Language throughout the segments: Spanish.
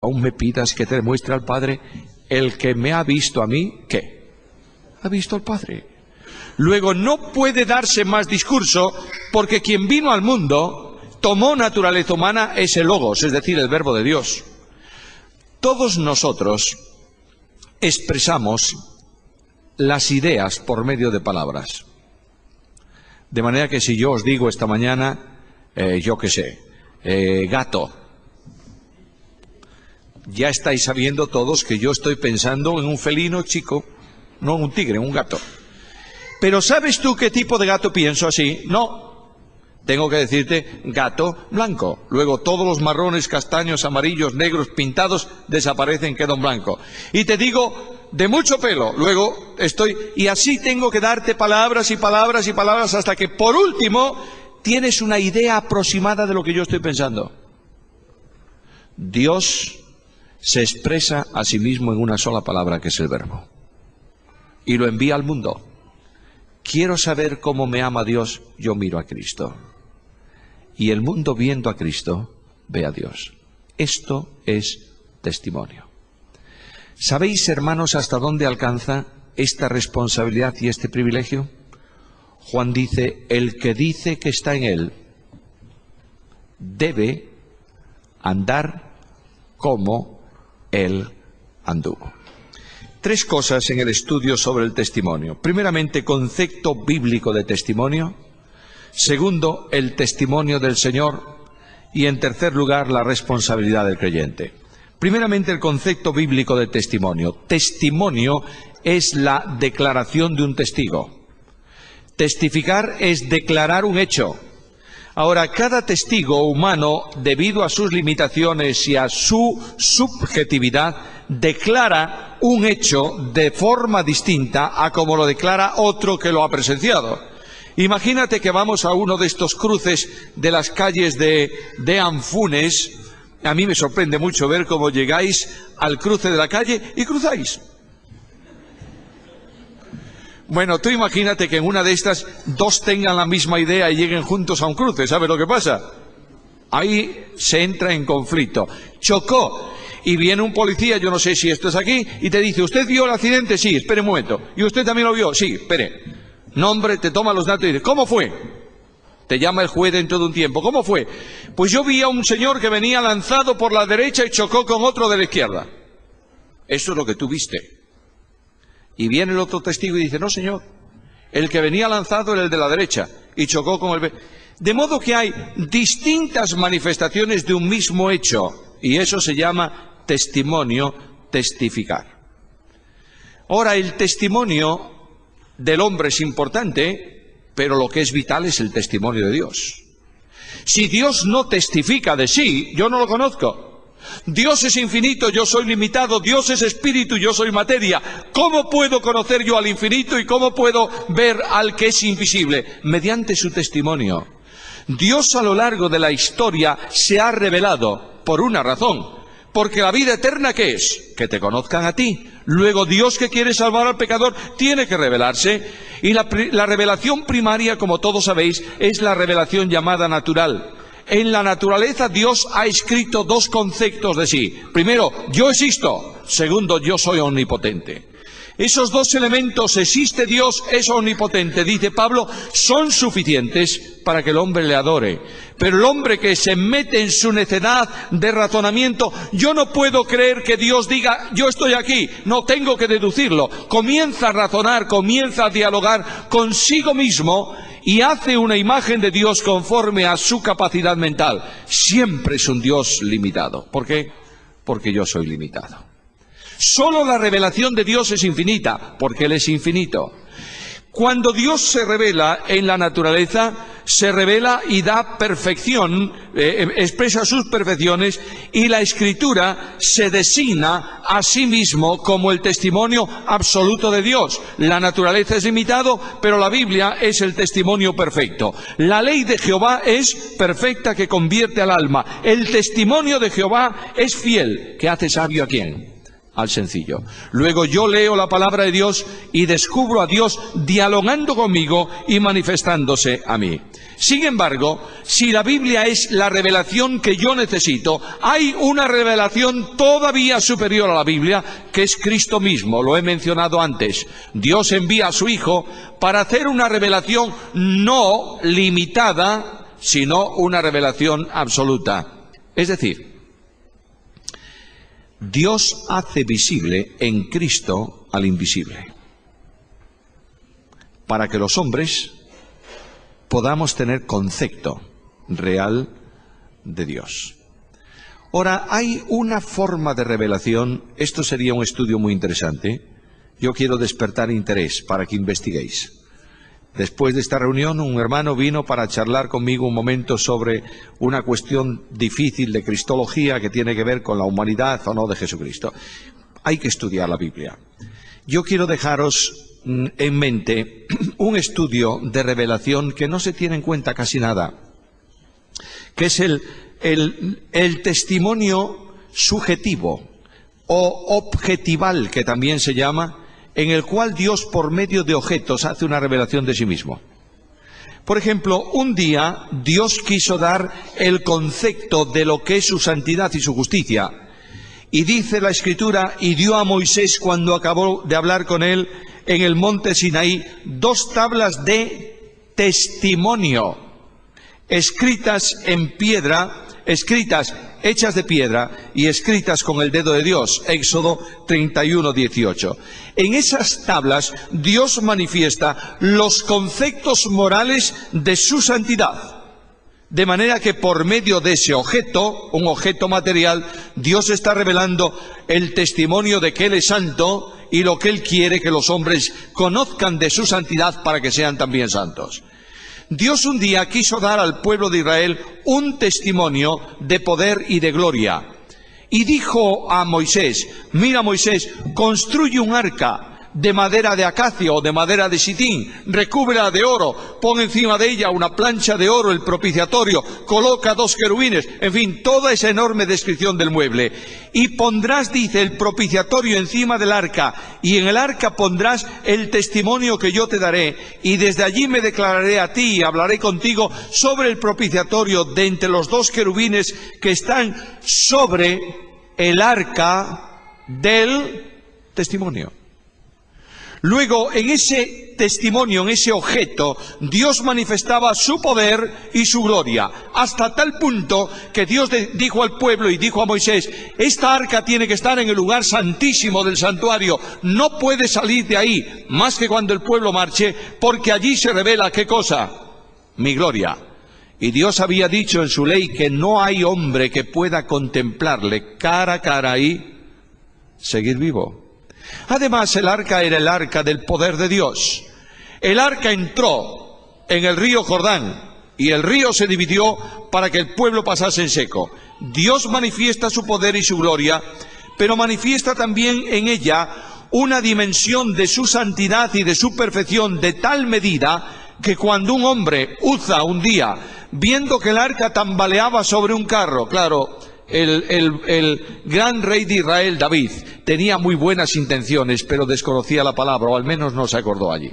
aún me pidas que te demuestre al Padre. El que me ha visto a mí, ¿qué? Ha visto al Padre. Luego no puede darse más discurso, porque quien vino al mundo, tomó naturaleza humana, es el Logos, es decir, el Verbo de Dios. Todos nosotros expresamos las ideas por medio de palabras. De manera que si yo os digo esta mañana, yo qué sé, gato, ya estáis sabiendo todos que yo estoy pensando en un felino chico, no en un tigre, en un gato. Pero ¿sabes tú qué tipo de gato pienso así? No. Tengo que decirte gato blanco. Luego todos los marrones, castaños, amarillos, negros, pintados desaparecen, queda un blanco. Y te digo de mucho pelo. Luego y así tengo que darte palabras y palabras y palabras hasta que por último tienes una idea aproximada de lo que yo estoy pensando. Dios se expresa a sí mismo en una sola palabra, que es el Verbo. Y lo envía al mundo. Quiero saber cómo me ama Dios, yo miro a Cristo. Y el mundo, viendo a Cristo, ve a Dios. Esto es testimonio. ¿Sabéis, hermanos, hasta dónde alcanza esta responsabilidad y este privilegio? Juan dice, el que dice que está en él debe andar como él anduvo. Tres cosas en el estudio sobre el testimonio. Primeramente, concepto bíblico de testimonio. Segundo, el testimonio del Señor. Y en tercer lugar, la responsabilidad del creyente. Primeramente, el concepto bíblico de testimonio. Testimonio es la declaración de un testigo. Testificar es declarar un hecho. Ahora, cada testigo humano, debido a sus limitaciones y a su subjetividad, declara un hecho de forma distinta a como lo declara otro que lo ha presenciado. Imagínate que vamos a uno de estos cruces de las calles de Anfunes. A mí me sorprende mucho ver cómo llegáis al cruce de la calle y cruzáis. Bueno, tú imagínate que en una de estas dos tengan la misma idea y lleguen juntos a un cruce. ¿Sabes lo que pasa? Ahí se entra en conflicto. Chocó y viene un policía, yo no sé si esto es aquí, y te dice, ¿usted vio el accidente? Sí, espere un momento. ¿Y usted también lo vio? Sí, espere. Nombre, te toma los datos y dice, ¿cómo fue? Te llama el juez dentro de un tiempo. ¿Cómo fue? Pues yo vi a un señor que venía lanzado por la derecha y chocó con otro de la izquierda. Eso es lo que tú viste. Y viene el otro testigo y dice, no señor, el que venía lanzado era el de la derecha y chocó con el... De modo que hay distintas manifestaciones de un mismo hecho y eso se llama testimonio, testificar. Ahora, el testimonio del hombre es importante, pero lo que es vital es el testimonio de Dios. Si Dios no testifica de sí, yo no lo conozco. Dios es infinito, yo soy limitado. Dios es espíritu, yo soy materia. ¿Cómo puedo conocer yo al infinito y cómo puedo ver al que es invisible? Mediante su testimonio. Dios a lo largo de la historia se ha revelado por una razón. Porque la vida eterna, ¿qué es? Que te conozcan a ti. Luego Dios, que quiere salvar al pecador, tiene que revelarse. Y la revelación primaria, como todos sabéis, es la revelación llamada natural. En la naturaleza Dios ha escrito dos conceptos de sí. Primero, yo existo. Segundo, yo soy omnipotente. Esos dos elementos, existe Dios, es omnipotente, dice Pablo, son suficientes para que el hombre le adore. Pero el hombre que se mete en su necedad de razonamiento, yo no puedo creer que Dios diga, yo estoy aquí, no tengo que deducirlo. Comienza a razonar, comienza a dialogar consigo mismo y hace una imagen de Dios conforme a su capacidad mental. Siempre es un Dios limitado. ¿Por qué? Porque yo soy limitado. Solo la revelación de Dios es infinita, porque Él es infinito. Cuando Dios se revela en la naturaleza, se revela y da perfección, expresa sus perfecciones, y la Escritura se designa a sí mismo como el testimonio absoluto de Dios. La naturaleza es limitado, pero la Biblia es el testimonio perfecto. La ley de Jehová es perfecta, que convierte al alma. El testimonio de Jehová es fiel, que hace sabio ¿a quién? al sencillo. Luego yo leo la palabra de Dios y descubro a Dios dialogando conmigo y manifestándose a mí. Sin embargo, si la Biblia es la revelación que yo necesito, hay una revelación todavía superior a la Biblia, que es Cristo mismo. Lo he mencionado antes. Dios envía a su Hijo para hacer una revelación no limitada, sino una revelación absoluta. Es decir, Dios hace visible en Cristo al invisible, para que los hombres podamos tener concepto real de Dios. Ahora, hay una forma de revelación, esto sería un estudio muy interesante, yo quiero despertar interés para que investiguéis. Después de esta reunión, un hermano vino para charlar conmigo un momento sobre una cuestión difícil de cristología que tiene que ver con la humanidad o no de Jesucristo. Hay que estudiar la Biblia. Yo quiero dejaros en mente un estudio de revelación que no se tiene en cuenta casi nada, que es el testimonio subjetivo o objetival, que también se llama, en el cual Dios por medio de objetos hace una revelación de sí mismo. Por ejemplo, un día Dios quiso dar el concepto de lo que es su santidad y su justicia. Y dice la Escritura, y dio a Moisés, cuando acabó de hablar con él en el monte Sinaí, 2 tablas de testimonio, escritas en piedra, hechas de piedra y escritas con el dedo de Dios. Éxodo 31:18. En esas tablas Dios manifiesta los conceptos morales de su santidad. De manera que por medio de ese objeto, un objeto material, Dios está revelando el testimonio de que Él es santo y lo que Él quiere que los hombres conozcan de su santidad para que sean también santos. Dios un día quiso dar al pueblo de Israel un testimonio de poder y de gloria. Y dijo a Moisés, mira Moisés, construye un arca de madera de acacia o de madera de sitín, recúbrela de oro, pon encima de ella una plancha de oro, el propiciatorio, coloca 2 querubines, en fin, toda esa enorme descripción del mueble. Y pondrás, dice, el propiciatorio encima del arca, y en el arca pondrás el testimonio que yo te daré, y desde allí me declararé a ti y hablaré contigo sobre el propiciatorio de entre los 2 querubines que están sobre el arca del testimonio. Luego, en ese testimonio, en ese objeto, Dios manifestaba su poder y su gloria, hasta tal punto que Dios dijo al pueblo y dijo a Moisés, esta arca tiene que estar en el lugar santísimo del santuario, no puede salir de ahí, más que cuando el pueblo marche, porque allí se revela, ¿qué cosa? Mi gloria. Y Dios había dicho en su ley que no hay hombre que pueda contemplarle cara a cara y seguir vivo. Además, el arca era el arca del poder de Dios. El arca entró en el río Jordán y el río se dividió para que el pueblo pasase en seco. Dios manifiesta su poder y su gloria, pero manifiesta también en ella una dimensión de su santidad y de su perfección de tal medida que cuando un hombre, Uza, un día, viendo que el arca tambaleaba sobre un carro, claro, el gran rey de Israel, David, tenía muy buenas intenciones, pero desconocía la palabra, o al menos no se acordó allí.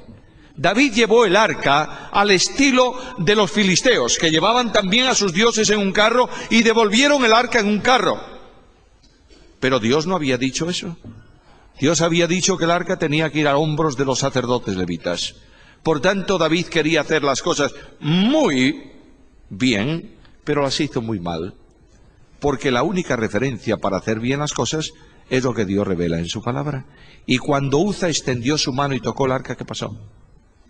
David llevó el arca al estilo de los filisteos, que llevaban también a sus dioses en un carro y devolvieron el arca en un carro. Pero Dios no había dicho eso. Dios había dicho que el arca tenía que ir a hombros de los sacerdotes levitas. Por tanto, David quería hacer las cosas muy bien, pero las hizo muy mal. Porque la única referencia para hacer bien las cosas es lo que Dios revela en su palabra. Y cuando Uza extendió su mano y tocó el arca, ¿qué pasó?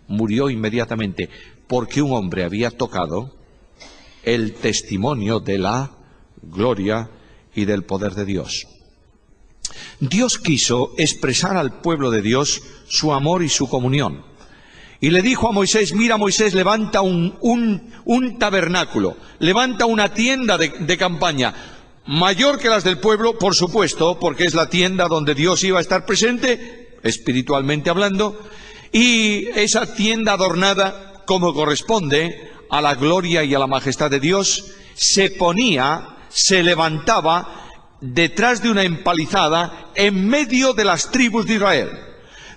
Murió inmediatamente, porque un hombre había tocado el testimonio de la gloria y del poder de Dios. Dios quiso expresar al pueblo de Dios su amor y su comunión. Y le dijo a Moisés, mira Moisés, levanta un tabernáculo, levanta una tienda de campaña, mayor que las del pueblo, por supuesto, porque es la tienda donde Dios iba a estar presente, espiritualmente hablando, y esa tienda adornada, como corresponde a la gloria y a la majestad de Dios, se levantaba detrás de una empalizada en medio de las tribus de Israel.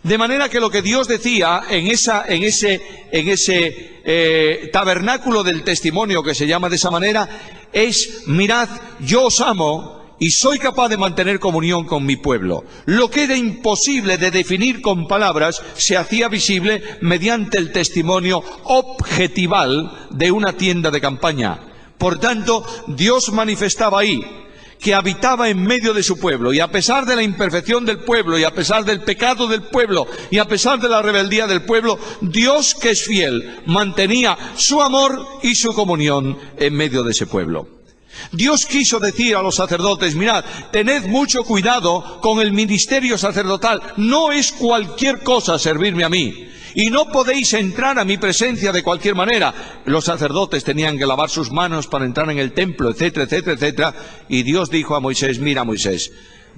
De manera que lo que Dios decía en ese tabernáculo del testimonio, que se llama de esa manera, es: mirad, yo os amo y soy capaz de mantener comunión con mi pueblo. Lo que era imposible de definir con palabras se hacía visible mediante el testimonio objetival de una tienda de campaña. Por tanto, Dios manifestaba ahí que habitaba en medio de su pueblo, y a pesar de la imperfección del pueblo, y a pesar del pecado del pueblo, y a pesar de la rebeldía del pueblo, Dios, que es fiel, mantenía su amor y su comunión en medio de ese pueblo. Dios quiso decir a los sacerdotes: mirad, tened mucho cuidado con el ministerio sacerdotal, no es cualquier cosa servirme a mí, y no podéis entrar a mi presencia de cualquier manera. Los sacerdotes tenían que lavar sus manos para entrar en el templo, etcétera, etcétera, etcétera. Y Dios dijo a Moisés: mira, Moisés,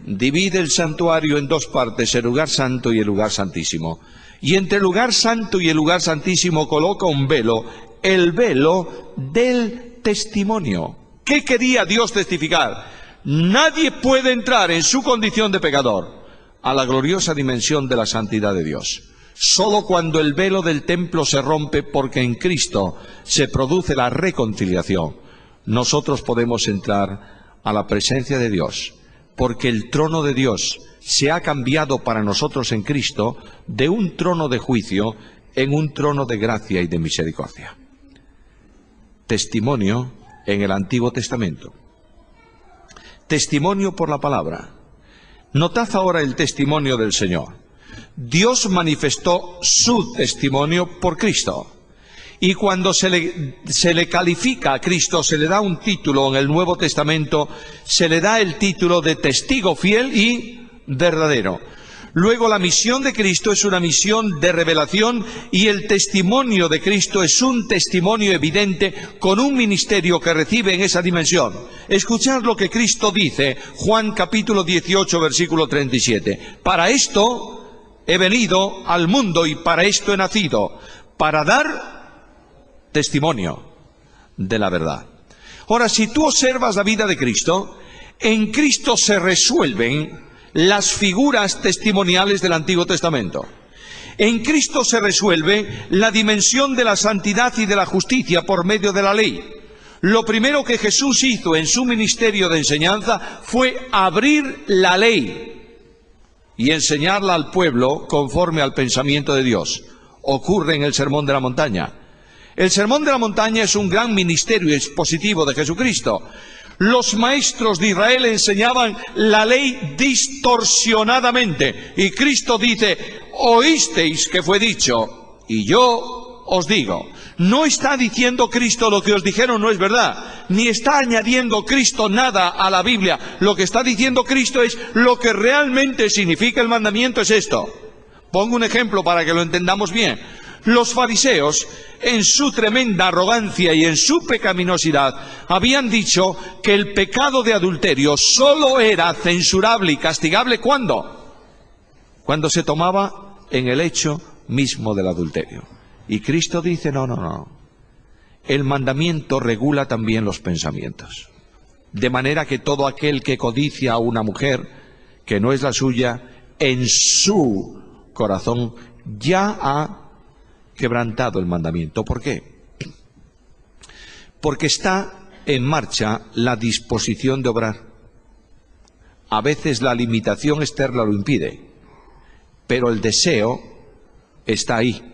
divide el santuario en dos partes, el lugar santo y el lugar santísimo. Y entre el lugar santo y el lugar santísimo coloca un velo, el velo del testimonio. ¿Qué quería Dios testificar? Nadie puede entrar en su condición de pecador a la gloriosa dimensión de la santidad de Dios. Solo cuando el velo del templo se rompe, porque en Cristo se produce la reconciliación, nosotros podemos entrar a la presencia de Dios, porque el trono de Dios se ha cambiado para nosotros en Cristo de un trono de juicio en un trono de gracia y de misericordia. Testimonio en el Antiguo Testamento. Testimonio por la palabra. Notad ahora el testimonio del Señor. Dios manifestó su testimonio por Cristo. Y cuando se le califica a Cristo, se le da un título en el Nuevo Testamento, se le da el título de testigo fiel y verdadero. Luego, la misión de Cristo es una misión de revelación, y el testimonio de Cristo es un testimonio evidente con un ministerio que recibe en esa dimensión. Escuchad lo que Cristo dice, Juan capítulo 18, versículo 37. Para esto he venido al mundo y para esto he nacido, para dar testimonio de la verdad. Ahora, si tú observas la vida de Cristo, en Cristo se resuelven las figuras testimoniales del Antiguo Testamento. En Cristo se resuelve la dimensión de la santidad y de la justicia por medio de la ley. Lo primero que Jesús hizo en su ministerio de enseñanza fue abrir la ley y enseñarla al pueblo conforme al pensamiento de Dios. Ocurre en el Sermón de la Montaña. El Sermón de la Montaña es un gran ministerio expositivo de Jesucristo. Los maestros de Israel enseñaban la ley distorsionadamente, y Cristo dice: oísteis que fue dicho, y yo os digo. No está diciendo Cristo lo que os dijeron no es verdad, ni está añadiendo Cristo nada a la Biblia. Lo que está diciendo Cristo es lo que realmente significa el mandamiento, es esto. Pongo un ejemplo para que lo entendamos bien. Los fariseos, en su tremenda arrogancia y en su pecaminosidad, habían dicho que el pecado de adulterio solo era censurable y castigable ¿cuándo? Cuando se tomaba en el hecho mismo del adulterio. Y Cristo dice: no. El mandamiento regula también los pensamientos. De manera que todo aquel que codicia a una mujer que no es la suya, en su corazón ya ha quebrantado el mandamiento. ¿Por qué? Porque está en marcha la disposición de obrar. A veces la limitación externa lo impide, pero el deseo está ahí.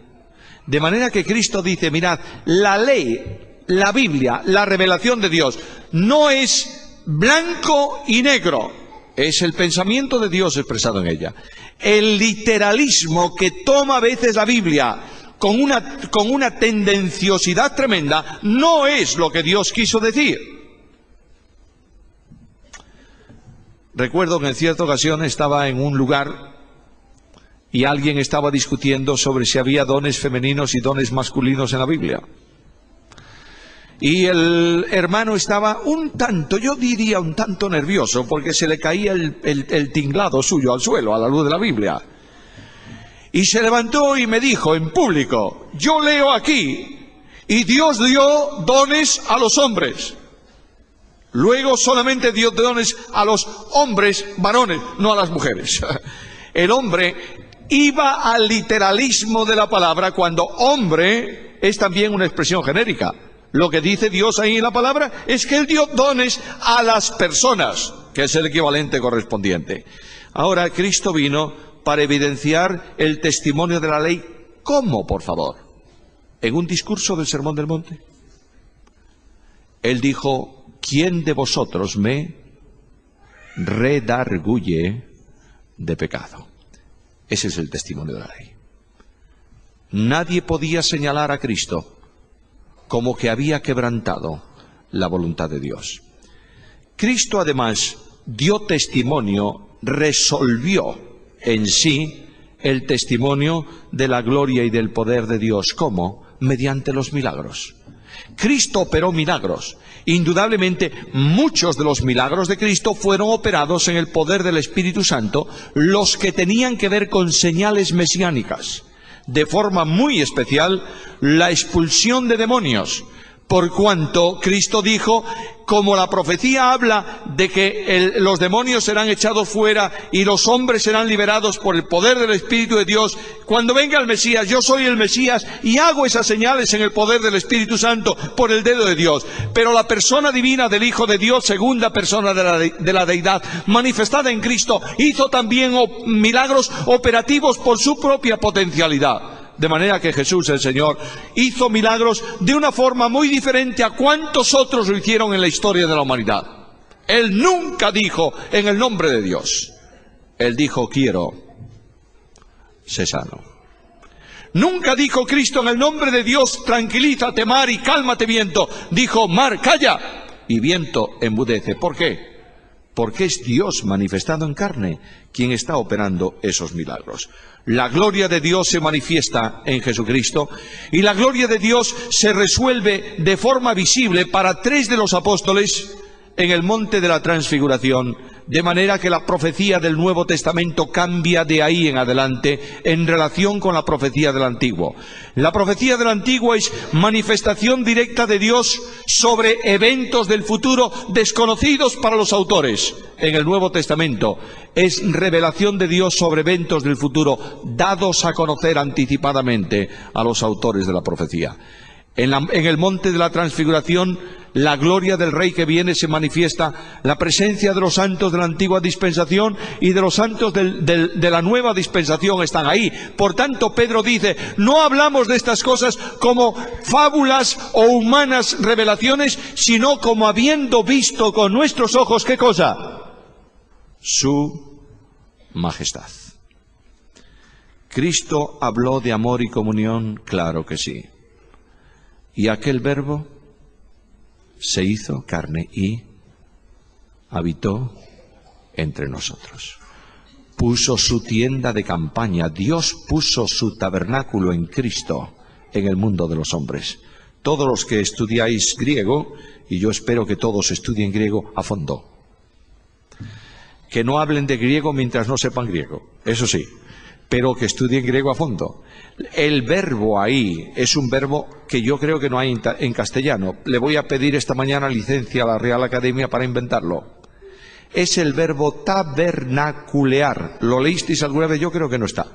De manera que Cristo dice: mirad, la ley, la Biblia, la revelación de Dios no es blanco y negro, es el pensamiento de Dios expresado en ella. El literalismo que toma a veces la Biblia con una tendenciosidad tremenda no es lo que Dios quiso decir. Recuerdo que en cierta ocasión estaba en un lugar y alguien estaba discutiendo sobre si había dones femeninos y dones masculinos en la Biblia. Y el hermano estaba un tanto, yo diría un tanto nervioso, porque se le caía el tinglado suyo al suelo a la luz de la Biblia. Y se levantó y me dijo en público: yo leo aquí, y Dios dio dones a los hombres. Luego solamente dio dones a los hombres varones, no a las mujeres. El hombre iba al literalismo de la palabra cuando hombre es también una expresión genérica. Lo que dice Dios ahí en la palabra es que Él dio dones a las personas, que es el equivalente correspondiente. Ahora, Cristo vino para evidenciar el testimonio de la ley. ¿Cómo, por favor? En un discurso del Sermón del Monte. Él dijo: ¿quién de vosotros me redarguye de pecado? Ese es el testimonio de la ley. Nadie podía señalar a Cristo como que había quebrantado la voluntad de Dios. Cristo además dio testimonio, resolvió en sí el testimonio de la gloria y del poder de Dios. ¿Cómo? Mediante los milagros. Cristo operó milagros. Indudablemente, muchos de los milagros de Cristo fueron operados en el poder del Espíritu Santo, los que tenían que ver con señales mesiánicas. De forma muy especial, la expulsión de demonios, por cuanto Cristo dijo, como la profecía habla de que los demonios serán echados fuera y los hombres serán liberados por el poder del Espíritu de Dios, cuando venga el Mesías, yo soy el Mesías y hago esas señales en el poder del Espíritu Santo por el dedo de Dios. Pero la persona divina del Hijo de Dios, segunda persona de la deidad, manifestada en Cristo, hizo también milagros operativos por su propia potencialidad. De manera que Jesús, el Señor, hizo milagros de una forma muy diferente a cuantos otros lo hicieron en la historia de la humanidad. Él nunca dijo en el nombre de Dios. Él dijo: quiero, sé sano. Nunca dijo Cristo en el nombre de Dios: tranquilízate mar y cálmate viento. Dijo: mar, calla, y viento, enmudece. ¿Por qué? Porque es Dios manifestado en carne quien está operando esos milagros. La gloria de Dios se manifiesta en Jesucristo y la gloria de Dios se resuelve de forma visible para 3 de los apóstoles en el monte de la transfiguración, de manera que la profecía del Nuevo Testamento cambia de ahí en adelante en relación con la profecía del Antiguo. La profecía del Antiguo es manifestación directa de Dios sobre eventos del futuro desconocidos para los autores. En el Nuevo Testamento es revelación de Dios sobre eventos del futuro dados a conocer anticipadamente a los autores de la profecía. En el monte de la transfiguración, la gloria del Rey que viene se manifiesta, la presencia de los santos de la antigua dispensación y de los santos de la nueva dispensación están ahí. Por tanto, Pedro dice, no hablamos de estas cosas como fábulas o humanas revelaciones, sino como habiendo visto con nuestros ojos, ¿qué cosa? Su majestad. ¿Cristo habló de amor y comunión? Claro que sí. Y aquel verbo se hizo carne y habitó entre nosotros. Puso su tienda de campaña. Dios puso su tabernáculo en Cristo en el mundo de los hombres. Todos los que estudiáis griego, y yo espero que todos estudien griego a fondo. Que no hablen de griego mientras no sepan griego, eso sí, pero que estudien griego a fondo. El verbo ahí es un verbo que yo creo que no hay en castellano. Le voy a pedir esta mañana licencia a la Real Academia para inventarlo. Es el verbo tabernaculear. ¿Lo leísteis alguna vez? Yo creo que no está.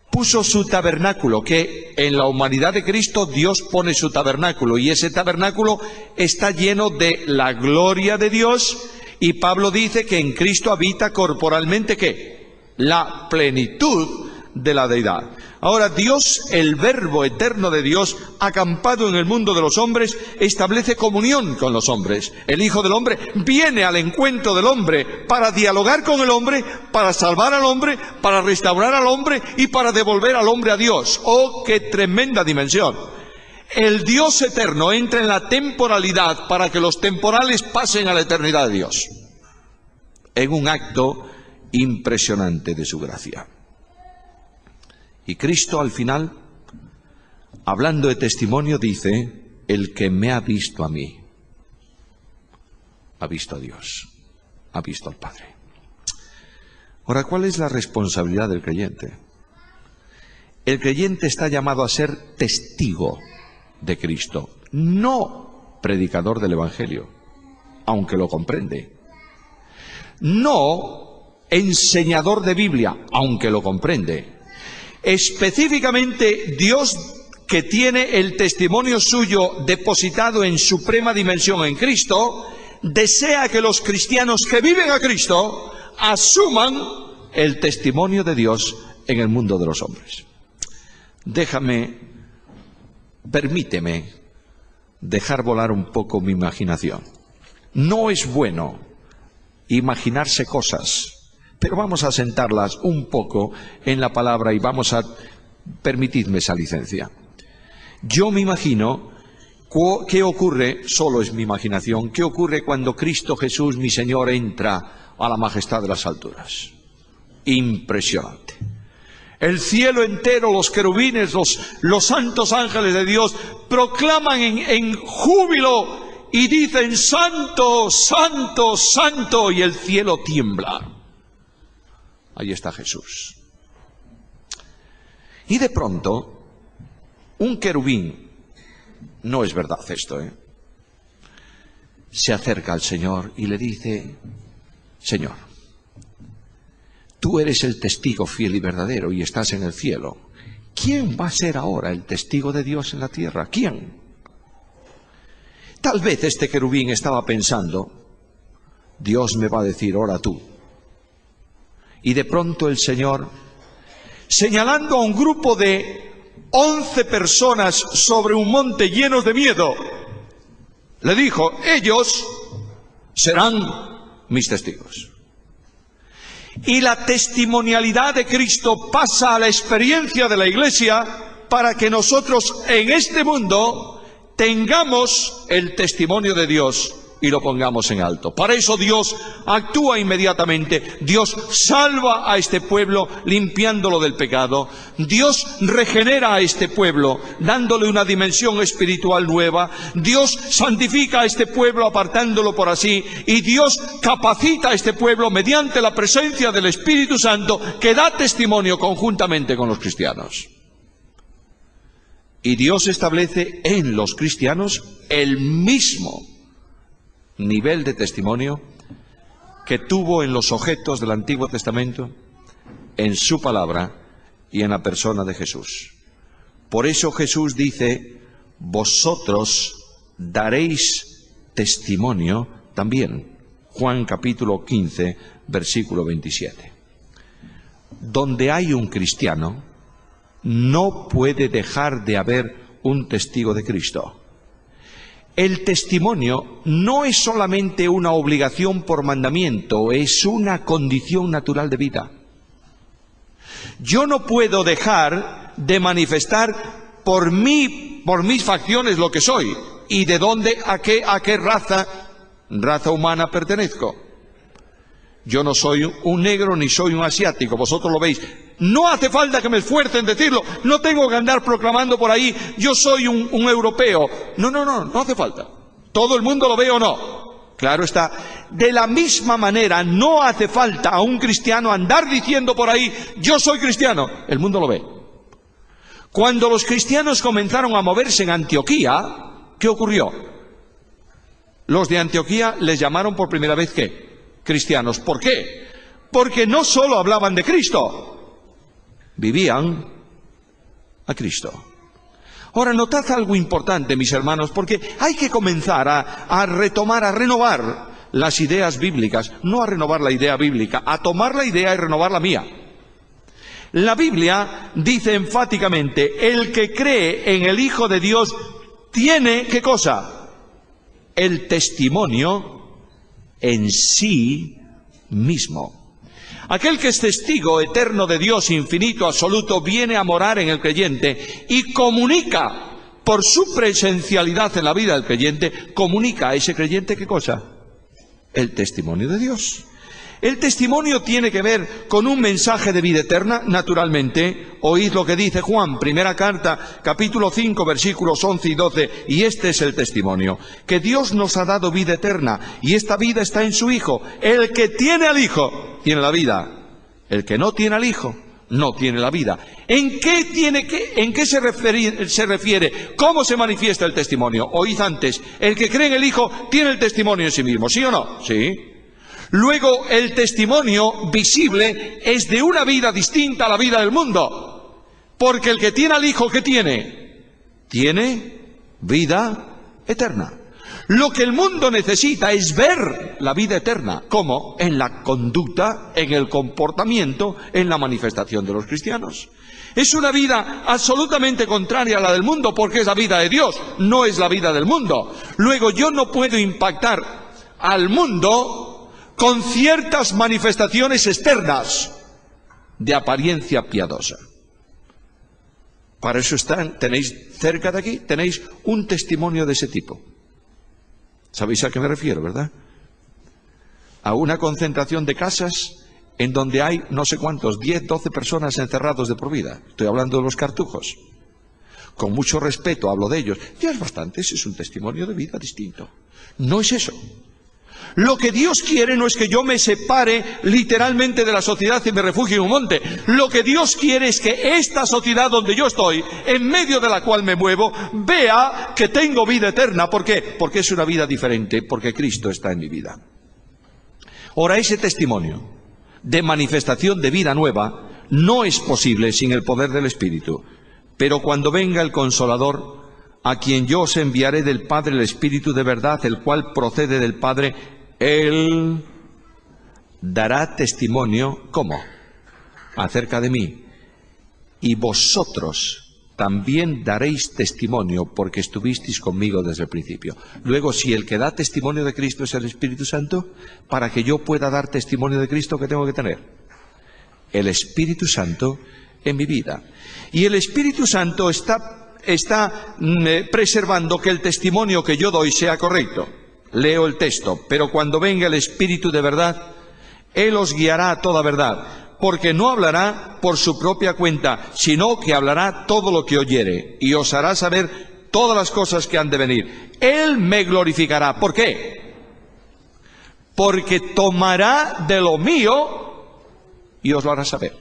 Puso su tabernáculo, que en la humanidad de Cristo Dios pone su tabernáculo, y ese tabernáculo está lleno de la gloria de Dios, y Pablo dice que en Cristo habita corporalmente, ¿qué? La plenitud de la deidad. Ahora Dios, el Verbo eterno de Dios, acampado en el mundo de los hombres, establece comunión con los hombres. El Hijo del Hombre viene al encuentro del hombre para dialogar con el hombre, para salvar al hombre, para restaurar al hombre y para devolver al hombre a Dios. ¡Oh, qué tremenda dimensión! El Dios eterno entra en la temporalidad para que los temporales pasen a la eternidad de Dios, en un acto impresionante de su gracia. Y Cristo al final, hablando de testimonio, dice, el que me ha visto a mí, ha visto a Dios, ha visto al Padre. Ahora, ¿cuál es la responsabilidad del creyente? El creyente está llamado a ser testigo de Cristo, no predicador del Evangelio. aunque lo comprende. No enseñador de Biblia, aunque lo comprende. Específicamente Dios, que tiene el testimonio suyo depositado en suprema dimensión en Cristo, desea que los cristianos que viven a Cristo asuman el testimonio de Dios en el mundo de los hombres. Permíteme dejar volar un poco mi imaginación. No es bueno imaginarse cosas, pero vamos a sentarlas un poco en la palabra y permitidme esa licencia. Yo me imagino qué ocurre, solo es mi imaginación, qué ocurre cuando Cristo Jesús, mi Señor, entra a la majestad de las alturas. Impresionante. El cielo entero, los querubines, los santos ángeles de Dios proclaman en júbilo y dicen: Santo, Santo, Santo, y el cielo tiembla. Ahí está Jesús. Y de pronto, un querubín, no es verdad esto, se acerca al Señor y le dice: Señor, tú eres el testigo fiel y verdadero y estás en el cielo. ¿Quién va a ser ahora el testigo de Dios en la tierra? ¿Quién? Tal vez este querubín estaba pensando: Dios me va a decir, ora tú. Y de pronto el Señor, señalando a un grupo de 11 personas sobre un monte llenos de miedo, le dijo: ellos serán mis testigos. Y la testimonialidad de Cristo pasa a la experiencia de la Iglesia para que nosotros en este mundo tengamos el testimonio de Dios y lo pongamos en alto. Para eso Dios actúa inmediatamente. Dios salva a este pueblo limpiándolo del pecado. Dios regenera a este pueblo dándole una dimensión espiritual nueva. Dios santifica a este pueblo apartándolo por así. Y Dios capacita a este pueblo mediante la presencia del Espíritu Santo, que da testimonio conjuntamente con los cristianos. Y Dios establece en los cristianos el mismo nivel de testimonio que tuvo en los objetos del Antiguo Testamento, en su palabra y en la persona de Jesús. Por eso Jesús dice: vosotros daréis testimonio también. Juan capítulo 15, versículo 27. Donde hay un cristiano, no puede dejar de haber un testigo de Cristo. El testimonio no es solamente una obligación por mandamiento, es una condición natural de vida. Yo no puedo dejar de manifestar por mis facciones lo que soy y de dónde, a qué raza humana pertenezco. Yo no soy un negro ni soy un asiático, vosotros lo veis. No hace falta que me esfuerce en decirlo, no tengo que andar proclamando por ahí: yo soy un europeo. No hace falta. ¿Todo el mundo lo ve o no? Claro está. De la misma manera, no hace falta a un cristiano andar diciendo por ahí: yo soy cristiano. El mundo lo ve. Cuando los cristianos comenzaron a moverse en Antioquía, ¿qué ocurrió? Los de Antioquía les llamaron por primera vez ¿qué? Cristianos. ¿Por qué? Porque no solo hablaban de Cristo, vivían a Cristo. Ahora, notad algo importante, mis hermanos, porque hay que comenzar a retomar, a renovar las ideas bíblicas, no a renovar la idea bíblica, a tomar la idea y renovar la mía. La Biblia dice enfáticamente: el que cree en el Hijo de Dios tiene, ¿qué cosa? El testimonio en sí mismo. Aquel que es testigo eterno de Dios infinito, absoluto, viene a morar en el creyente y comunica, por su presencialidad en la vida del creyente, comunica a ese creyente ¿qué cosa? El testimonio de Dios. El testimonio tiene que ver con un mensaje de vida eterna, naturalmente. Oíd lo que dice Juan, primera carta, capítulo 5, versículos 11 y 12. Y este es el testimonio: que Dios nos ha dado vida eterna, y esta vida está en su Hijo. El que tiene al Hijo, tiene la vida. El que no tiene al Hijo, no tiene la vida. ¿En qué se refiere? ¿Cómo se manifiesta el testimonio? Oíd antes, el que cree en el Hijo tiene el testimonio en sí mismo, ¿sí o no? Sí. Luego, el testimonio visible es de una vida distinta a la vida del mundo. Porque el que tiene al Hijo, ¿qué tiene? Tiene vida eterna. Lo que el mundo necesita es ver la vida eterna. ¿Cómo? En la conducta, en el comportamiento, en la manifestación de los cristianos. Es una vida absolutamente contraria a la del mundo, porque es la vida de Dios, no es la vida del mundo. Luego, yo no puedo impactar al mundo con ciertas manifestaciones externas de apariencia piadosa. Para eso tenéis cerca de aquí, tenéis un testimonio de ese tipo. ¿Sabéis a qué me refiero, verdad? A una concentración de casas en donde hay no sé cuántos, 10, 12 personas encerrados de por vida. Estoy hablando de los cartujos. Con mucho respeto hablo de ellos. Ya es bastante, ese es un testimonio de vida distinto. No es eso. Lo que Dios quiere no es que yo me separe literalmente de la sociedad y me refugie en un monte. Lo que Dios quiere es que esta sociedad donde yo estoy, en medio de la cual me muevo, vea que tengo vida eterna. ¿Por qué? Porque es una vida diferente, porque Cristo está en mi vida. Ahora, ese testimonio de manifestación de vida nueva no es posible sin el poder del Espíritu. Pero cuando venga el Consolador, a quien yo os enviaré del Padre el Espíritu de verdad, el cual procede del Padre, Él dará testimonio, ¿cómo? Acerca de mí. Y vosotros también daréis testimonio, porque estuvisteis conmigo desde el principio. Luego, si el que da testimonio de Cristo es el Espíritu Santo, para que yo pueda dar testimonio de Cristo, ¿qué tengo que tener? El Espíritu Santo en mi vida. Y el Espíritu Santo está preservando que el testimonio que yo doy sea correcto. Leo el texto. Pero cuando venga el Espíritu de verdad, Él os guiará a toda verdad, porque no hablará por su propia cuenta, sino que hablará todo lo que oyere, y os hará saber todas las cosas que han de venir. Él me glorificará. ¿Por qué? Porque tomará de lo mío y os lo hará saber.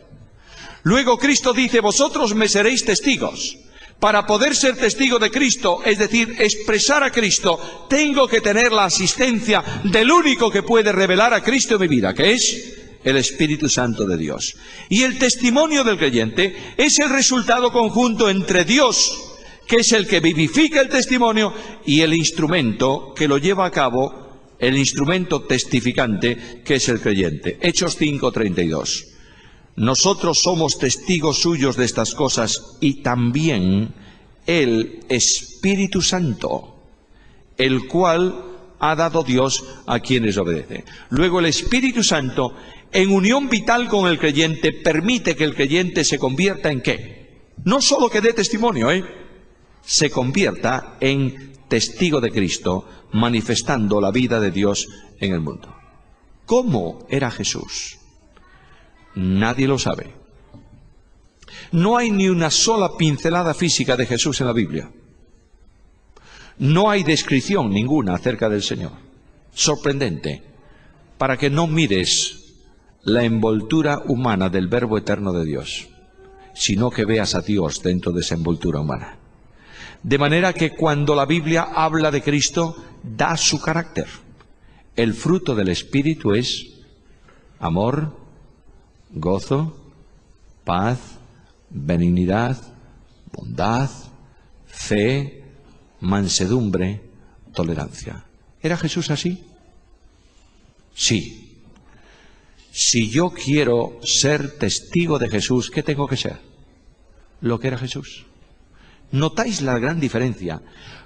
Luego Cristo dice, vosotros me seréis testigos. Para poder ser testigo de Cristo, es decir, expresar a Cristo, tengo que tener la asistencia del único que puede revelar a Cristo en mi vida, que es el Espíritu Santo de Dios. Y el testimonio del creyente es el resultado conjunto entre Dios, que es el que vivifica el testimonio, y el instrumento que lo lleva a cabo, el instrumento testificante, que es el creyente. Hechos 5:32. Nosotros somos testigos suyos de estas cosas, y también el Espíritu Santo, el cual ha dado Dios a quienes obedecen. Luego el Espíritu Santo, en unión vital con el creyente, permite que el creyente se convierta en ¿qué? No solo que dé testimonio, se convierta en testigo de Cristo, manifestando la vida de Dios en el mundo. ¿Cómo era Jesús? Nadie lo sabe. No hay ni una sola pincelada física de Jesús en la Biblia. No hay descripción ninguna acerca del Señor. Sorprendente. Para que no mires la envoltura humana del Verbo eterno de Dios, sino que veas a Dios dentro de esa envoltura humana. De manera que cuando la Biblia habla de Cristo, da su carácter. El fruto del Espíritu es amor, gozo, paz, benignidad, bondad, fe, mansedumbre, tolerancia. ¿Era Jesús así? Sí. Si yo quiero ser testigo de Jesús, ¿qué tengo que ser? Lo que era Jesús. ¿Notáis la gran diferencia?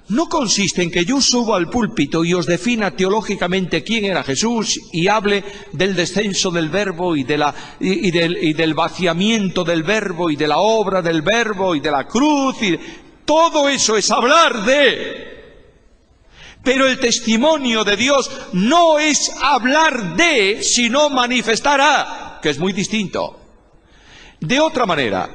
No consiste en que yo suba al púlpito y os defina teológicamente quién era Jesús y hable del descenso del Verbo y del vaciamiento del Verbo y de la obra del Verbo y de la cruz. Todo eso es hablar de. Pero el testimonio de Dios no es hablar de, sino manifestar a, que es muy distinto. De otra manera,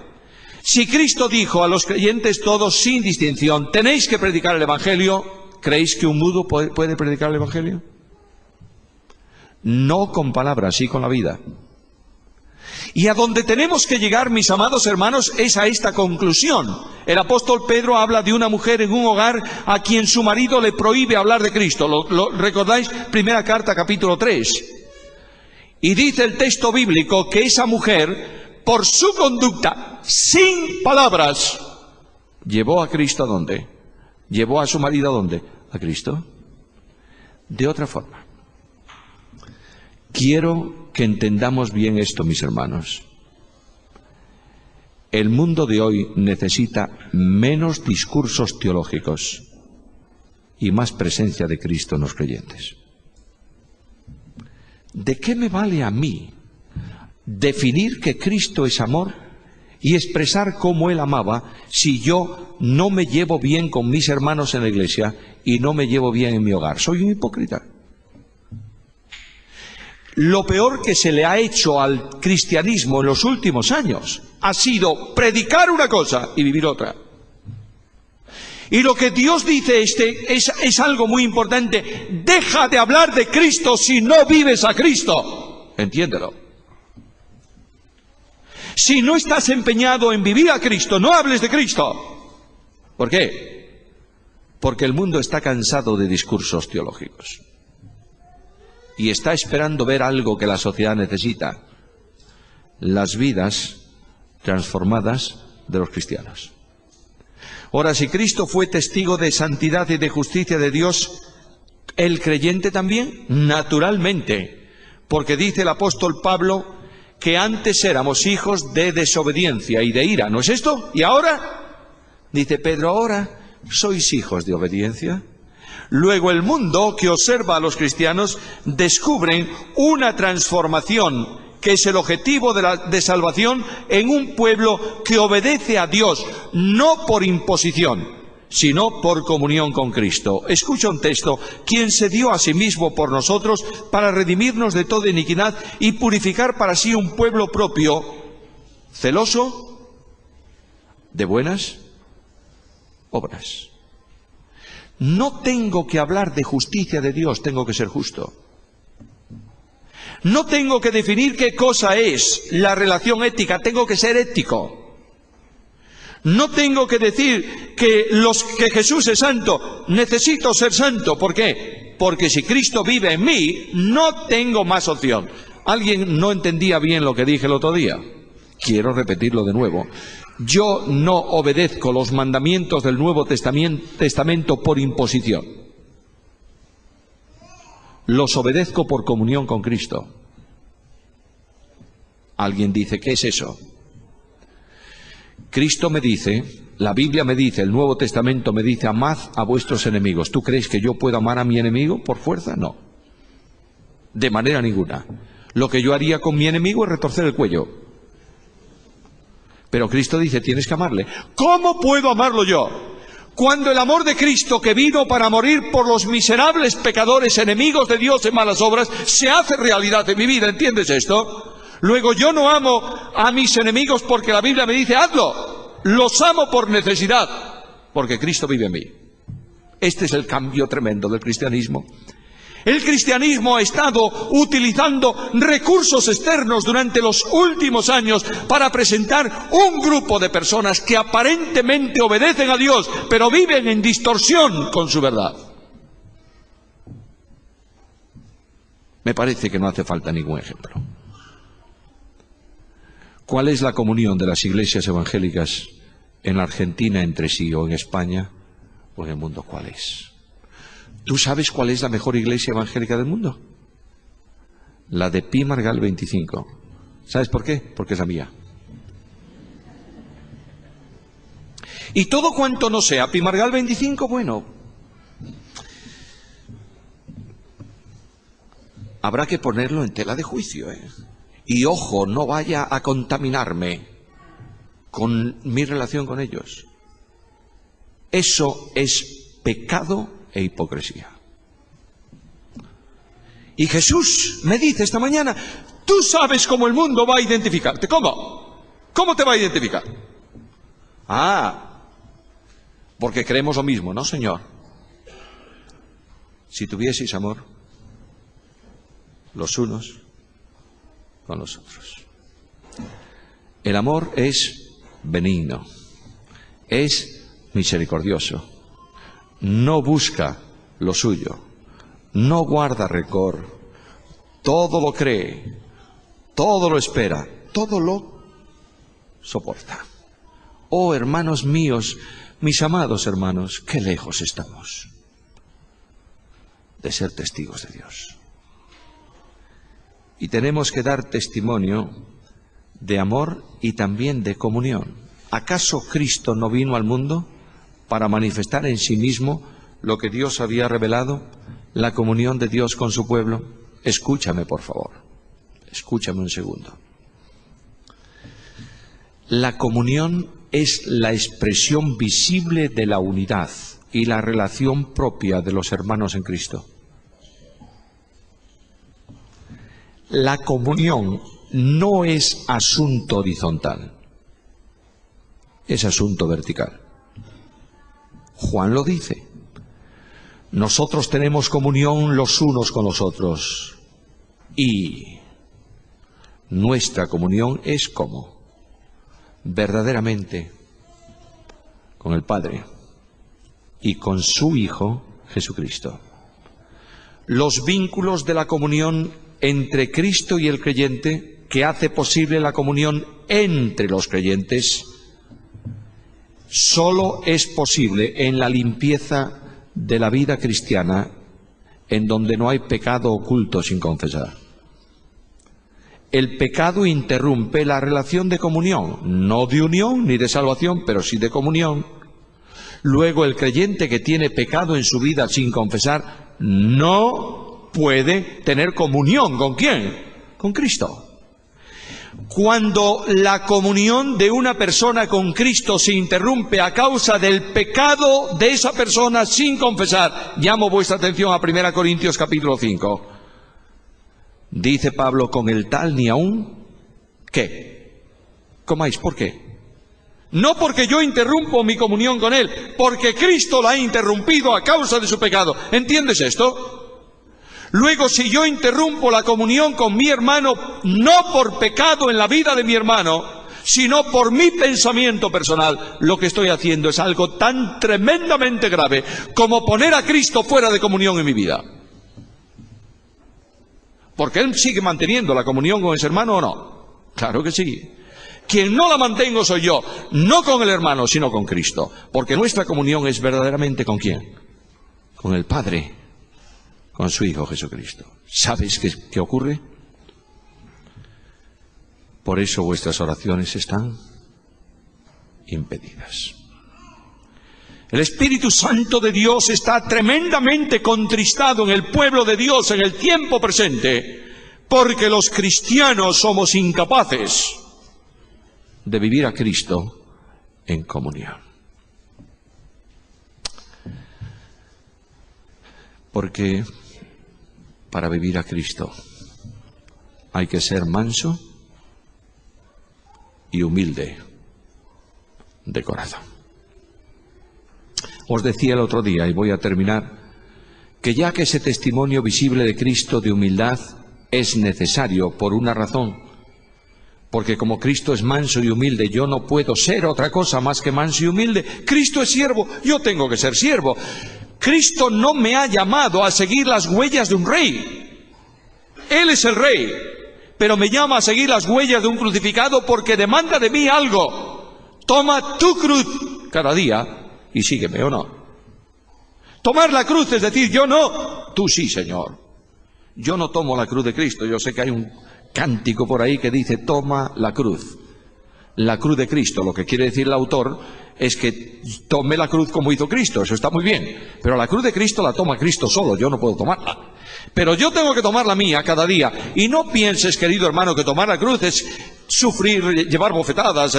si Cristo dijo a los creyentes todos sin distinción, tenéis que predicar el Evangelio, ¿creéis que un mudo puede predicar el Evangelio? No con palabras, sí con la vida. Y a donde tenemos que llegar, mis amados hermanos, es a esta conclusión. El apóstol Pedro habla de una mujer en un hogar a quien su marido le prohíbe hablar de Cristo. ¿Lo recordáis? Primera carta, capítulo 3. Y dice el texto bíblico que esa mujer, por su conducta, sin palabras, llevó a Cristo ¿a dónde? ¿Llevó a su marido a dónde? ¿A Cristo? De otra forma. Quiero que entendamos bien esto, mis hermanos. El mundo de hoy necesita menos discursos teológicos y más presencia de Cristo en los creyentes. ¿De qué me vale a mí definir que Cristo es amor y expresar cómo Él amaba si yo no me llevo bien con mis hermanos en la iglesia y no me llevo bien en mi hogar? Soy un hipócrita. Lo peor que se le ha hecho al cristianismo en los últimos años ha sido predicar una cosa y vivir otra. Y lo que Dios dice es algo muy importante. Deja de hablar de Cristo si no vives a Cristo. Entiéndelo. Si no estás empeñado en vivir a Cristo, no hables de Cristo. ¿Por qué? Porque el mundo está cansado de discursos teológicos. Y está esperando ver algo que la sociedad necesita: las vidas transformadas de los cristianos. Ahora, si Cristo fue testigo de santidad y de justicia de Dios, ¿el creyente también? Naturalmente, porque dice el apóstol Pablo que antes éramos hijos de desobediencia y de ira, ¿no es esto? ¿Y ahora? Dice Pedro, ahora sois hijos de obediencia. Luego el mundo que observa a los cristianos descubren una transformación que es el objetivo de salvación en un pueblo que obedece a Dios, no por imposición, sino por comunión con Cristo. Escucha un texto: quien se dio a sí mismo por nosotros para redimirnos de toda iniquidad y purificar para sí un pueblo propio, celoso de buenas obras. No tengo que hablar de justicia de Dios, tengo que ser justo. No tengo que definir qué cosa es la relación ética, tengo que ser ético. No tengo que decir que Jesús es santo, necesito ser santo. ¿Por qué? Porque si Cristo vive en mí, no tengo más opción. ¿Alguien no entendía bien lo que dije el otro día? Quiero repetirlo de nuevo. Yo no obedezco los mandamientos del Nuevo Testamento por imposición. Los obedezco por comunión con Cristo. Alguien dice, ¿qué es eso? Cristo me dice, la Biblia me dice, el Nuevo Testamento me dice, amad a vuestros enemigos. ¿Tú crees que yo puedo amar a mi enemigo por fuerza? No. De manera ninguna. Lo que yo haría con mi enemigo es retorcer el cuello. Pero Cristo dice, tienes que amarle. ¿Cómo puedo amarlo yo? Cuando el amor de Cristo, que vino para morir por los miserables pecadores, enemigos de Dios en malas obras, se hace realidad en mi vida. ¿Entiendes esto? Luego yo no amo a mis enemigos porque la Biblia me dice, hazlo. Los amo por necesidad, porque Cristo vive en mí. Este es el cambio tremendo del cristianismo. El cristianismo ha estado utilizando recursos externos durante los últimos años para presentar un grupo de personas que aparentemente obedecen a Dios, pero viven en distorsión con su verdad. Me parece que no hace falta ningún ejemplo. ¿Cuál es la comunión de las iglesias evangélicas en Argentina entre sí, o en España, o en el mundo? ¿Cuál es? ¿Tú sabes cuál es la mejor iglesia evangélica del mundo? La de Pi Margall 25. ¿Sabes por qué? Porque es la mía. Y todo cuanto no sea Pi Margall 25, bueno, habrá que ponerlo en tela de juicio, ¿eh? Y ojo, no vaya a contaminarme con mi relación con ellos. Eso es pecado e hipocresía. Y Jesús me dice esta mañana, tú sabes cómo el mundo va a identificarte. ¿Cómo? ¿Cómo te va a identificar? Porque creemos lo mismo, ¿no, Señor? Si tuvieseis amor los unos con los otros. El amor es benigno, es misericordioso, no busca lo suyo, no guarda rencor, todo lo cree, todo lo espera, todo lo soporta. Oh, hermanos míos, mis amados hermanos, qué lejos estamos de ser testigos de Dios. Y tenemos que dar testimonio de amor y también de comunión. ¿Acaso Cristo no vino al mundo para manifestar en sí mismo lo que Dios había revelado, la comunión de Dios con su pueblo? Escúchame, por favor. Escúchame un segundo. La comunión es la expresión visible de la unidad y la relación propia de los hermanos en Cristo. La comunión no es asunto horizontal, es asunto vertical. Juan lo dice. Nosotros tenemos comunión los unos con los otros y nuestra comunión es como verdaderamente con el Padre y con su Hijo Jesucristo. Los vínculos de la comunión entre Cristo y el creyente, que hace posible la comunión entre los creyentes, solo es posible en la limpieza de la vida cristiana, en donde no hay pecado oculto sin confesar. El pecado interrumpe la relación de comunión, no de unión ni de salvación, pero sí de comunión. Luego el creyente que tiene pecado en su vida sin confesar no puede tener comunión. ¿Con quién? Con Cristo. Cuando la comunión de una persona con Cristo se interrumpe a causa del pecado de esa persona sin confesar, llamo vuestra atención a 1 Corintios capítulo 5. Dice Pablo, con el tal ni aún, ¿qué? Comáis, ¿por qué? No porque yo interrumpo mi comunión con él, porque Cristo la ha interrumpido a causa de su pecado. ¿Entiendes esto? Luego, si yo interrumpo la comunión con mi hermano, no por pecado en la vida de mi hermano, sino por mi pensamiento personal, lo que estoy haciendo es algo tan tremendamente grave como poner a Cristo fuera de comunión en mi vida. Porque él sigue manteniendo la comunión con ese hermano, ¿o no? Claro que sí. Quien no la mantengo soy yo, no con el hermano, sino con Cristo. Porque nuestra comunión es verdaderamente ¿con quién? Con el Padre, con su Hijo Jesucristo. ¿Sabes qué ocurre? Por eso vuestras oraciones están impedidas. El Espíritu Santo de Dios está tremendamente contristado en el pueblo de Dios en el tiempo presente, porque los cristianos somos incapaces de vivir a Cristo en comunión. Porque para vivir a Cristo hay que ser manso y humilde de corazón. Os decía el otro día, y voy a terminar, que ya que ese testimonio visible de Cristo de humildad es necesario por una razón, porque como Cristo es manso y humilde, yo no puedo ser otra cosa más que manso y humilde. Cristo es siervo, yo tengo que ser siervo. Cristo no me ha llamado a seguir las huellas de un rey. Él es el rey, pero me llama a seguir las huellas de un crucificado porque demanda de mí algo. Toma tu cruz cada día y sígueme, ¿o no? Tomar la cruz es decir, yo no, tú sí, Señor. Yo no tomo la cruz de Cristo. Yo sé que hay un cántico por ahí que dice, toma la cruz. La cruz de Cristo, lo que quiere decir el autor es que tome la cruz como hizo Cristo, eso está muy bien. Pero la cruz de Cristo la toma Cristo solo, yo no puedo tomarla. Pero yo tengo que tomar la mía cada día. Y no pienses, querido hermano, que tomar la cruz es sufrir, llevar bofetadas.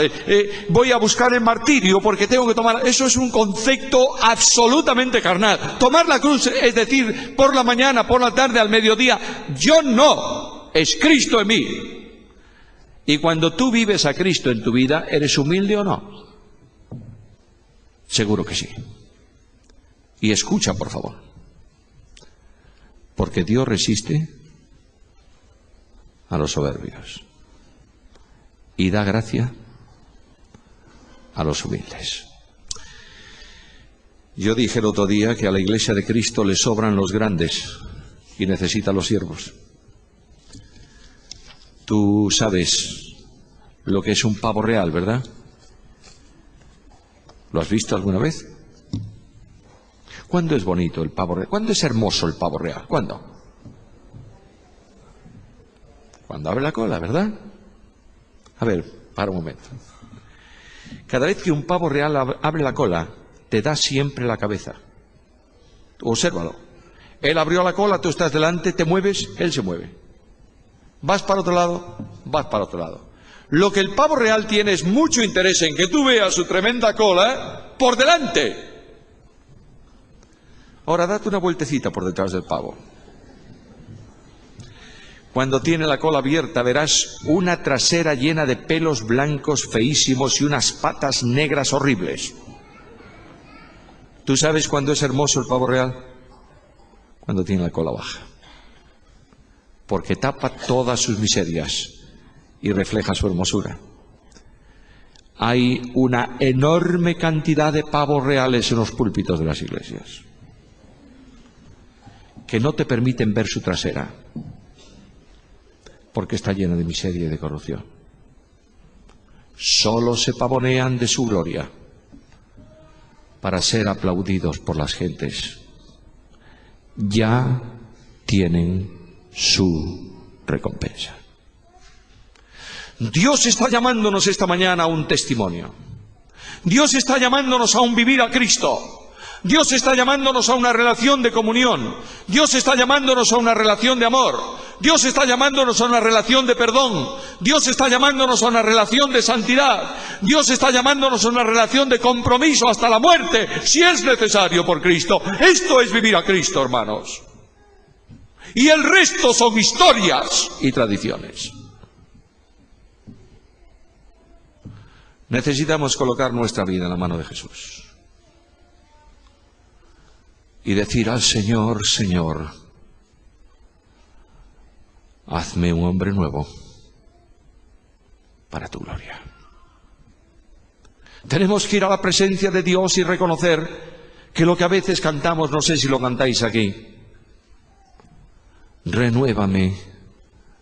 Voy a buscar el martirio porque tengo que tomar. Eso es un concepto absolutamente carnal. Tomar la cruz es decir, por la mañana, por la tarde, al mediodía, yo no, es Cristo en mí. Y cuando tú vives a Cristo en tu vida, ¿eres humilde o no? Seguro que sí. Y escucha, por favor. Porque Dios resiste a los soberbios y da gracia a los humildes. Yo dije el otro día que a la Iglesia de Cristo le sobran los grandes y necesita los siervos. Tú sabes lo que es un pavo real, ¿verdad? ¿Lo has visto alguna vez? ¿Cuándo es bonito el pavo real? ¿Cuándo es hermoso el pavo real? ¿Cuándo? Cuando abre la cola, ¿verdad? A ver, para un momento. Cada vez que un pavo real abre la cola, te da siempre la cabeza. Obsérvalo. Él abrió la cola, tú estás delante, te mueves, él se mueve. Vas para otro lado, vas para otro lado. Lo que el pavo real tiene es mucho interés en que tú veas su tremenda cola por delante. Ahora date una vueltecita por detrás del pavo. Cuando tiene la cola abierta verás una trasera llena de pelos blancos feísimos y unas patas negras horribles. ¿Tú sabes cuándo es hermoso el pavo real? Cuando tiene la cola baja. Porque tapa todas sus miserias y refleja su hermosura. Hay una enorme cantidad de pavos reales en los púlpitos de las iglesias que no te permiten ver su trasera, porque está llena de miseria y de corrupción. Solo se pavonean de su gloria para ser aplaudidos por las gentes. Ya tienen su recompensa. Dios está llamándonos esta mañana a un testimonio. Dios está llamándonos a un vivir a Cristo. Dios está llamándonos a una relación de comunión. Dios está llamándonos a una relación de amor. Dios está llamándonos a una relación de perdón. Dios está llamándonos a una relación de santidad. Dios está llamándonos a una relación de compromiso hasta la muerte, si es necesario, por Cristo. Esto es vivir a Cristo, hermanos. Y el resto son historias y tradiciones. Necesitamos colocar nuestra vida en la mano de Jesús y decir al Señor: Señor, hazme un hombre nuevo para tu gloria. Tenemos que ir a la presencia de Dios y reconocer que lo que a veces cantamos, no sé si lo cantáis aquí: renuévame,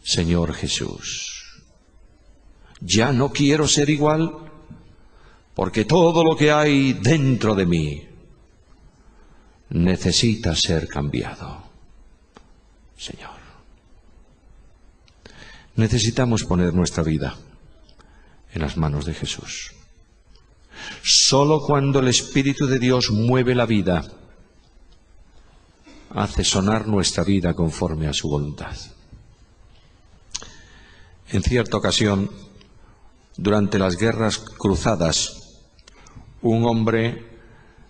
Señor Jesús. Ya no quiero ser igual, porque todo lo que hay dentro de mí necesita ser cambiado, Señor. Necesitamos poner nuestra vida en las manos de Jesús. Solo cuando el Espíritu de Dios mueve la vida, hace sonar nuestra vida conforme a su voluntad. En cierta ocasión, durante las guerras cruzadas, un hombre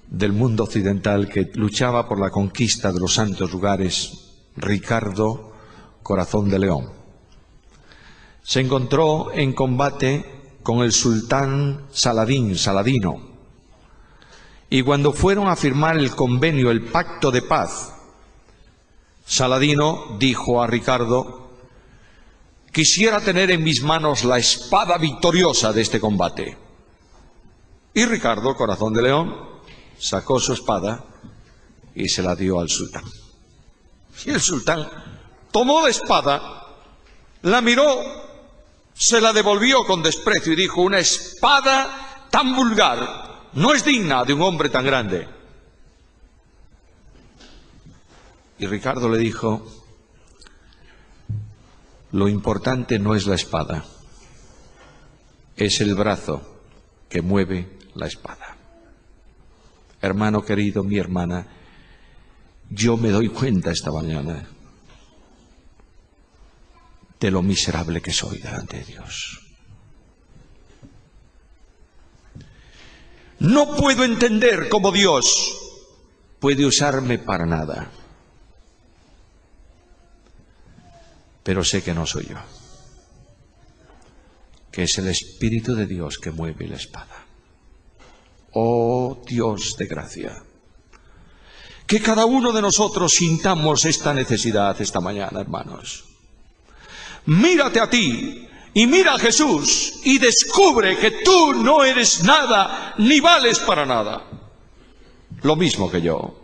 del mundo occidental que luchaba por la conquista de los santos lugares, Ricardo Corazón de León, se encontró en combate con el sultán Saladino, y cuando fueron a firmar el convenio, el pacto de paz, Saladino dijo a Ricardo: quisiera tener en mis manos la espada victoriosa de este combate. Y Ricardo, Corazón de León, sacó su espada y se la dio al sultán. Y el sultán tomó la espada, la miró, se la devolvió con desprecio y dijo: una espada tan vulgar no es digna de un hombre tan grande. Y Ricardo le dijo: lo importante no es la espada, es el brazo que mueve la espada. Hermano querido, mi hermana, yo me doy cuenta esta mañana de lo miserable que soy delante de Dios. No puedo entender cómo Dios puede usarme para nada, pero sé que no soy yo, que es el Espíritu de Dios que mueve la espada. Oh Dios de gracia, que cada uno de nosotros sintamos esta necesidad esta mañana, hermanos. Mírate a ti y mira a Jesús y descubre que tú no eres nada ni vales para nada. Lo mismo que yo.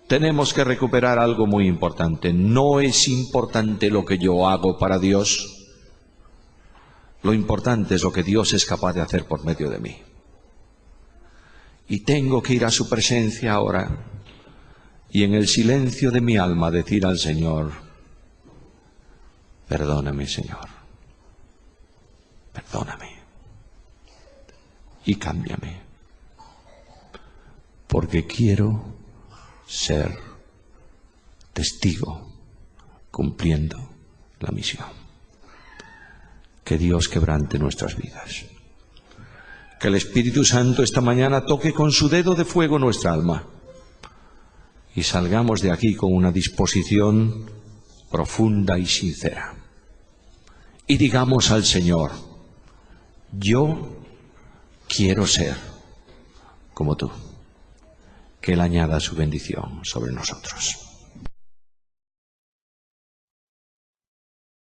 Tenemos que recuperar algo muy importante. No es importante lo que yo hago para Dios. Lo importante es lo que Dios es capaz de hacer por medio de mí. Y tengo que ir a su presencia ahora y en el silencio de mi alma decir al Señor: perdóname, Señor, perdóname y cámbiame, porque quiero ser testigo cumpliendo la misión. Que Dios quebrante nuestras vidas. Que el Espíritu Santo esta mañana toque con su dedo de fuego nuestra alma y salgamos de aquí con una disposición profunda y sincera. Y digamos al Señor: yo quiero ser como tú. Que Él añada su bendición sobre nosotros.